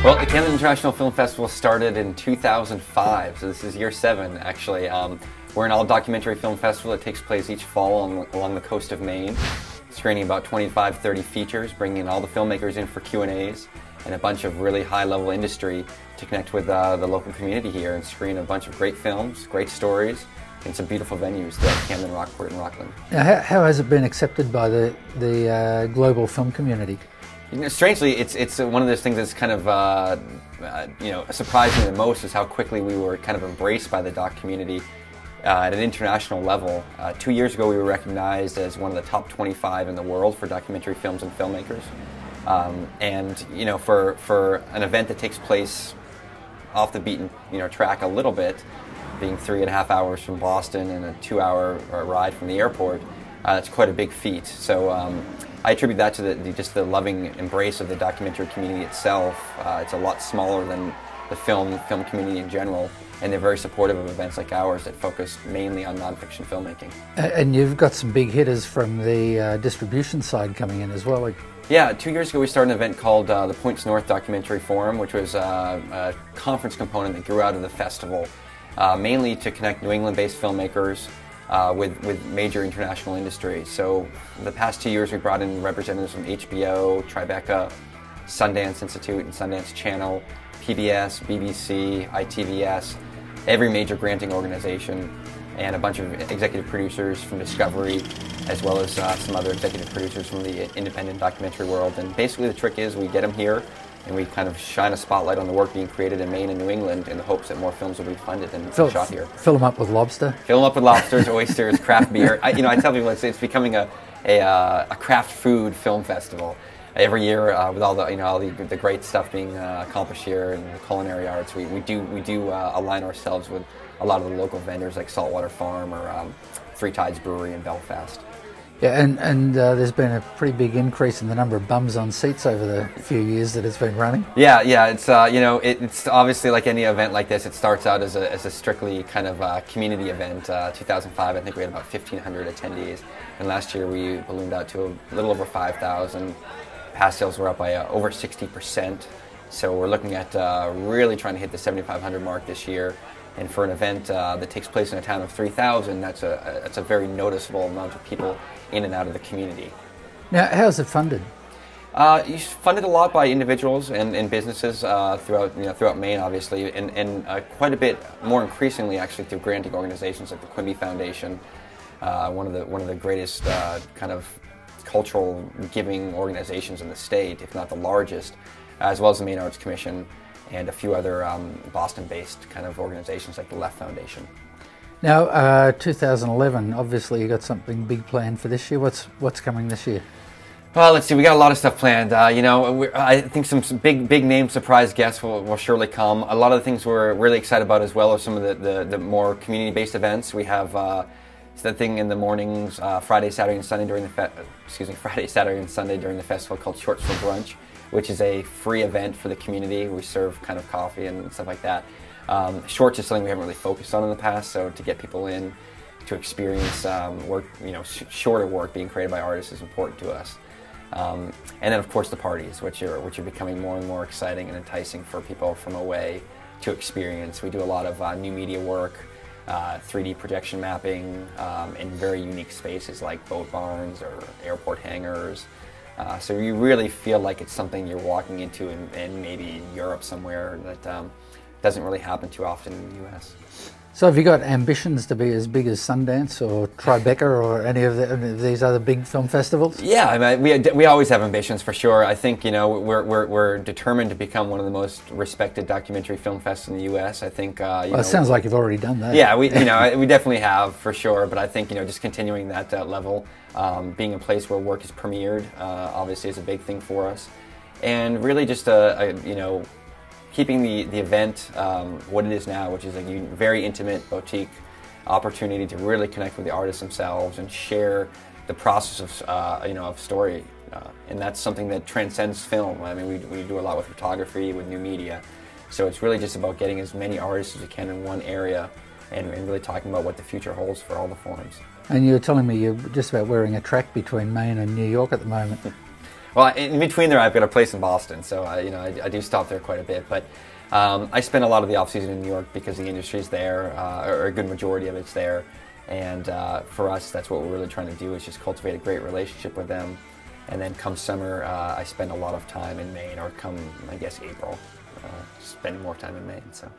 Well, the Camden International Film Festival started in 2005, so this is year 7 actually. We're an all-documentary film festival that takes place each fall along the coast of Maine, screening about 25-30 features, bringing all the filmmakers in for Q&As, and a bunch of really high-level industry to connect with the local community here and screen a bunch of great films, great stories, and some beautiful venues throughout Camden, Rockport, and Rockland. Now, how has it been accepted by the global film community? You know, strangely, it's one of those things that's kind of surprising the most is how quickly we were kind of embraced by the doc community at an international level. 2 years ago, we were recognized as one of the top 25 in the world for documentary films and filmmakers. And you know, for an event that takes place off the beaten track a little bit, being 3.5 hours from Boston and a 2-hour ride from the airport, that's quite a big feat. So I attribute that to just the loving embrace of the documentary community itself. It's a lot smaller than the film community in general, and they're very supportive of events like ours that focus mainly on nonfiction filmmaking. And you've got some big hitters from the distribution side coming in as well. Yeah, 2 years ago we started an event called the Points North Documentary Forum, which was a conference component that grew out of the festival, mainly to connect New England-based filmmakers with major international industry. So the past 2 years we brought in representatives from HBO, Tribeca, Sundance Institute and Sundance Channel, PBS, BBC, ITVS, every major granting organization, and a bunch of executive producers from Discovery, as well as some other executive producers from the independent documentary world. And basically the trick is we get them here and we kind of shine a spotlight on the work being created in Maine and New England in the hopes that more films will be funded and shot here. Fill them up with lobster? Fill them up with lobsters, oysters, craft beer. I tell people it's becoming a craft food film festival. Every year, with all the great stuff being accomplished here in the culinary arts, we do align ourselves with a lot of the local vendors like Saltwater Farm or Three Tides Brewery in Belfast. Yeah, and there's been a pretty big increase in the number of bums on seats over the few years that it's been running. Yeah, it's it's obviously like any event like this. It starts out as a strictly kind of community event. 2005, I think we had about 1,500 attendees, and last year we ballooned out to a little over 5,000. Pass sales were up by over 60%. So we're looking at really trying to hit the 7,500 mark this year. And for an event that takes place in a town of 3,000, that's a very noticeable amount of people in and out of the community. Now, how's it funded? It's funded a lot by individuals and businesses throughout Maine, obviously, and quite a bit more increasingly actually through granting organizations like the Quimby Foundation, one of the greatest kind of cultural giving organizations in the state, if not the largest, as well as the Maine Arts Commission and a few other Boston-based kind of organizations like the Left Foundation. Now, 2011, obviously you got something big planned for this year. What's coming this year? Well, let's see. We got a lot of stuff planned. I think some big name surprise guests will surely come. A lot of the things we're really excited about as well are some of the more community-based events. We have the thing in the mornings, Friday, Saturday, and Sunday during the festival called Shorts for Brunch, which is a free event for the community. We serve kind of coffee and stuff like that. Shorts is something we haven't really focused on in the past, so to get people in to experience work, shorter work being created by artists is important to us. And then of course the parties, which are becoming more and more exciting and enticing for people from away to experience. We do a lot of new media work, 3D projection mapping in very unique spaces like boat barns or airport hangars. So you really feel like it's something you're walking into in maybe Europe somewhere that doesn't really happen too often in the US. So have you got ambitions to be as big as Sundance or Tribeca or any of these other big film festivals? Yeah, I mean, we always have ambitions for sure. I think we're determined to become one of the most respected documentary film fests in the U.S. I think. Well, it sounds like you've already done that. Yeah, we definitely have for sure. But I think just continuing that level, being a place where work is premiered, obviously is a big thing for us, and really just keeping the event what it is now, which is a very intimate boutique opportunity to really connect with the artists themselves and share the process of story, and that's something that transcends film. I mean, we do a lot with photography, with new media, so it's really just about getting as many artists as we can in one area and really talking about what the future holds for all the forms. And you were telling me you're just about wearing a track between Maine and New York at the moment. Well, in between there, I've got a place in Boston, so I do stop there quite a bit. But I spend a lot of the off season in New York because the industry's there, or a good majority of it's there. And for us, that's what we're really trying to do, is just cultivate a great relationship with them. And then come summer, I spend a lot of time in Maine, or come, I guess, April, spending more time in Maine. So.